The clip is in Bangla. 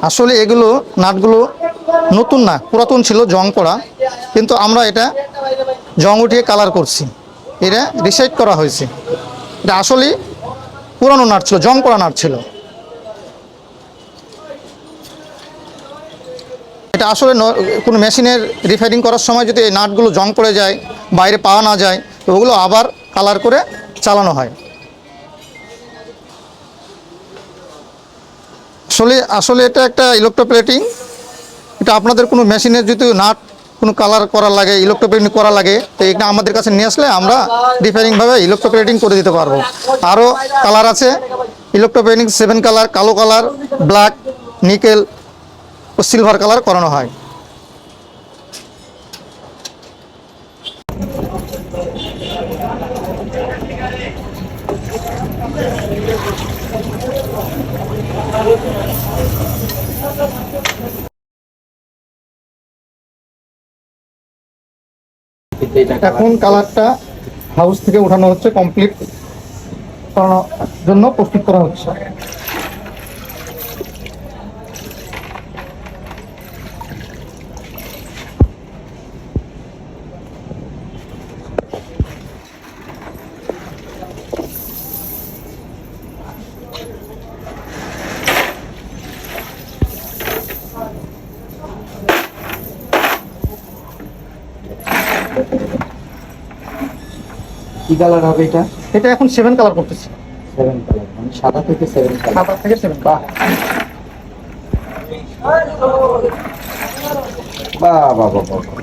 আসলে এগুলো নাটগুলো নতুন না, পুরাতন ছিল, জং করা, কিন্তু আমরা এটা জং উঠিয়ে কালার করছি, এটা রিসাইট করা হয়েছে। এটা আসলে পুরানো নাট ছিল, জং করা নাট ছিল। এটা আসলে কোনো মেশিনের রিফাইনিং করার সময় যদি এই নাটগুলো জং পড়ে যায়, বাইরে পাওয়া না যায়, তো ওগুলো আবার কালার করে চালানো হয়। আসলে এটা একটা ইলেকট্রোপ্লেটিং। এটা আপনাদের কোনো মেশিনের যদি নাট কোনো কালার করা লাগে, ইলেকট্রোপ্লেটিং করা লাগে, তো এটা আমাদের কাছে নিয়ে আসলে আমরা রিফাইনিংভাবে ইলেকট্রোপ্লেটিং করে দিতে পারবো। আরও কালার আছে ইলেকট্রোপ্লেটিং, 7 কালার, কালো কালার, ব্ল্যাক, নিকেল ও সিলভার কালার করানো হয়। এখন কালারটা হাউস থেকে উঠানো হচ্ছে, কমপ্লিট করানোর জন্য প্রস্তুত করা হচ্ছে। কি কালার হবে এটা? এটা এখন 7 কালার করতেছি। 7 কালার মানে সাদা থেকে 7 কালার। সাদা থেকে 7 বাহ বাহ বাহ বাহ বাহ।